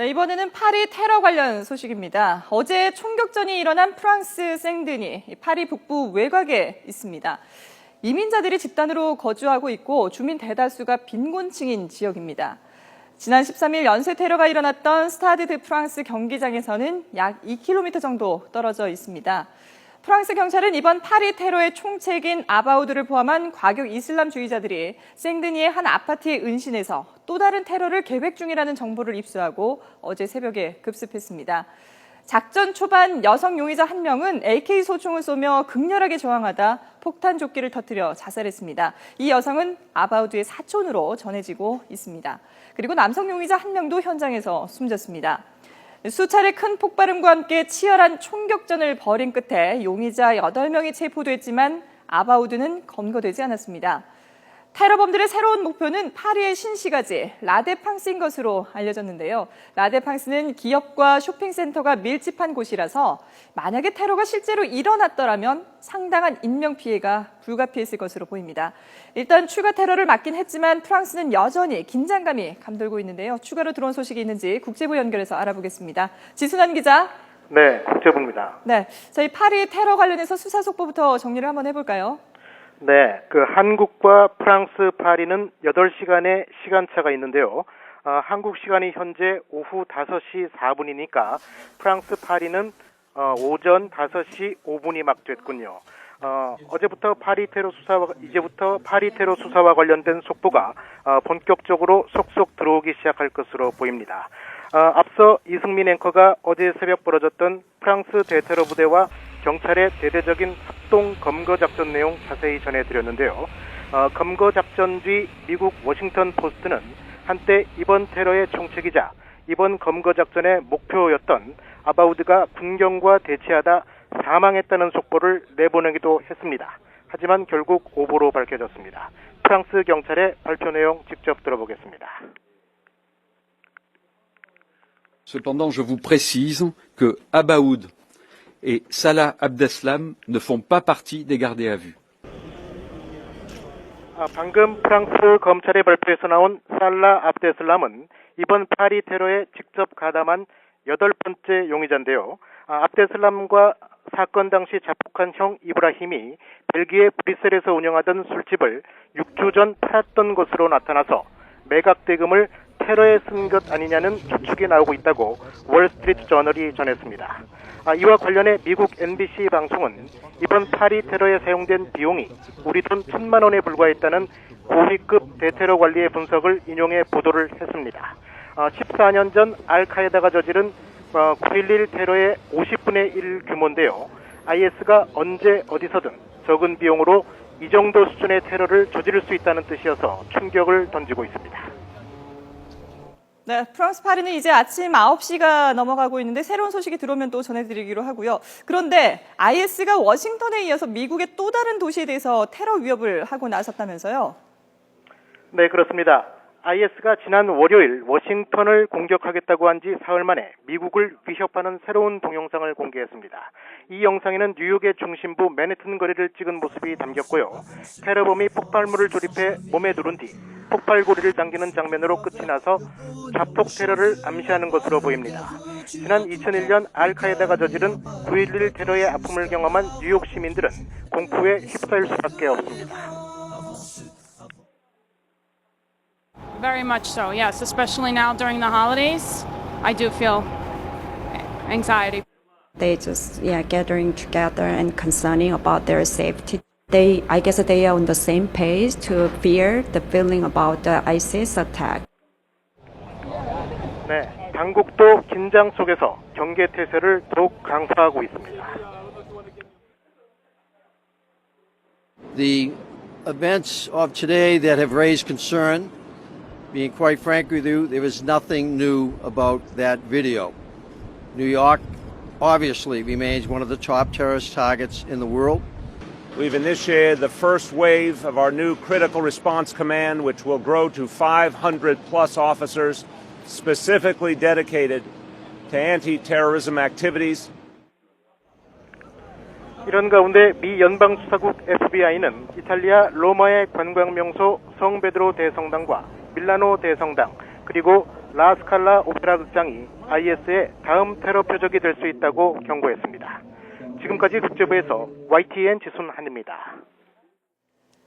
네, 이번에는 파리 테러 관련 소식입니다. 어제 총격전이 일어난 프랑스 생드니, 파리 북부 외곽에 있습니다. 이민자들이 집단으로 거주하고 있고 주민 대다수가 빈곤층인 지역입니다. 지난 13일 연쇄 테러가 일어났던 스타드 드 프랑스 경기장에서는 약 2km 정도 떨어져 있습니다. 프랑스 경찰은 이번 파리 테러의 총책인 아바우드를 포함한 과격 이슬람주의자들이 생드니의 한 아파트에 은신해서 또 다른 테러를 계획 중이라는 정보를 입수하고 어제 새벽에 급습했습니다. 작전 초반 여성 용의자 한 명은 AK 소총을 쏘며 극렬하게 저항하다 폭탄 조끼를 터뜨려 자살했습니다. 이 여성은 아바우드의 사촌으로 전해지고 있습니다. 그리고 남성 용의자 한 명도 현장에서 숨졌습니다. 수차례 큰 폭발음과 함께 치열한 총격전을 벌인 끝에 용의자 8명이 체포됐지만 아바우드는 검거되지 않았습니다. 테러범들의 새로운 목표는 파리의 신시가지 라데팡스인 것으로 알려졌는데요. 라데팡스는 기업과 쇼핑센터가 밀집한 곳이라서 만약에 테러가 실제로 일어났더라면 상당한 인명피해가 불가피했을 것으로 보입니다. 일단 추가 테러를 막긴 했지만 프랑스는 여전히 긴장감이 감돌고 있는데요. 추가로 들어온 소식이 있는지 국제부 연결해서 알아보겠습니다. 지순환 기자. 네, 국제부입니다. 네, 저희 파리 테러 관련해서 수사 속보부터 정리를 한번 해볼까요? 네, 한국과 프랑스 파리는 8시간의 시간차가 있는데요. 한국 시간이 현재 오후 5시 4분이니까 프랑스 파리는 오전 5시 5분이 막 됐군요. 이제부터 파리 테러 수사와 관련된 속보가 본격적으로 속속 들어오기 시작할 것으로 보입니다. 앞서 이승민 앵커가 어제 새벽 벌어졌던 프랑스 대테러 부대와 경찰의 대대적인 합동 검거 작전 내용 자세히 전해드렸는데요. 검거 작전 뒤 미국 워싱턴 포스트는 한때 이번 테러의 총책이자 이번 검거 작전의 목표였던 아바우드가 군경과 대치하다 사망했다는 속보를 내보내기도 했습니다. 하지만 결국 오보로 밝혀졌습니다. 프랑스 경찰의 발표 내용 직접 들어보겠습니다. Cependant, je vous précise que Abaoud et Salah Abdeslam ne font pas partie des gardés à vue. 방금 프랑스 검찰의 발표에서 나온 살라 압데슬람은 이번 파리 테러에 직접 가담한 8번째 용의자인데요. 압데슬람과 사건 당시 자폭한 형 이브라힘이 벨기에 브뤼셀에서 운영하던 술집을 6주 전 팔았던 것으로 나타나서 매각 대금을 테러에 쓴 것 아니냐는 추측이 나오고 있다고 월스트리트 저널이 전했습니다. 이와 관련해 미국 NBC 방송은 이번 파리 테러에 사용된 비용이 우리 돈 1,000만 원에 불과했다는 고위급 대테러 관리의 분석을 인용해 보도를 했습니다. 14년 전 알카에다가 저지른 9.11 테러의 50분의 1 규모인데요. IS가 언제 어디서든 적은 비용으로 이 정도 수준의 테러를 저지를 수 있다는 뜻이어서 충격을 던지고 있습니다. 네, 프랑스 파리는 이제 아침 9시가 넘어가고 있는데 새로운 소식이 들어오면 또 전해드리기로 하고요. 그런데 IS가 워싱턴에 이어서 미국의 또 다른 도시에 대해서 테러 위협을 하고 나섰다면서요? 네, 그렇습니다. IS가 지난 월요일 워싱턴을 공격하겠다고 한 지 사흘 만에 미국을 위협하는 새로운 동영상을 공개했습니다. 이 영상에는 뉴욕의 중심부 맨해튼 거리를 찍은 모습이 담겼고요. 테러범이 폭발물을 조립해 몸에 누른 뒤 폭발고리를 당기는 장면으로 끝이 나서 자폭 테러를 암시하는 것으로 보입니다. 지난 2001년 알카에다가 저지른 9.11 테러의 아픔을 경험한 뉴욕 시민들은 공포에 휩싸일 수밖에 없습니다. Very much so, yes. Especially now during the holidays, I do feel anxiety. They just gathering together and concerning about their safety. I guess they are on the same page to fear the feeling about the ISIS attack. 네, 당국도 긴장 속에서 경계 태세를 더욱 강화하고 있습니다. The events of today that have raised concern, being quite frank with you, there is nothing new about that video. New York obviously remains one of the top terrorist targets in the world. We've initiated the first wave of our new Critical Response Command, which will grow to 500 plus officers specifically dedicated to anti-terrorism activities. 이런 가운데 미 연방수사국 FBI는 이탈리아 로마의 관광명소 성베드로 대성당과 밀라노 대성당 그리고 라스칼라 오페라 극장이 IS의 다음 테러 표적이 될 수 있다고 경고했습니다. 지금까지 국제부에서 YTN 지순한입니다.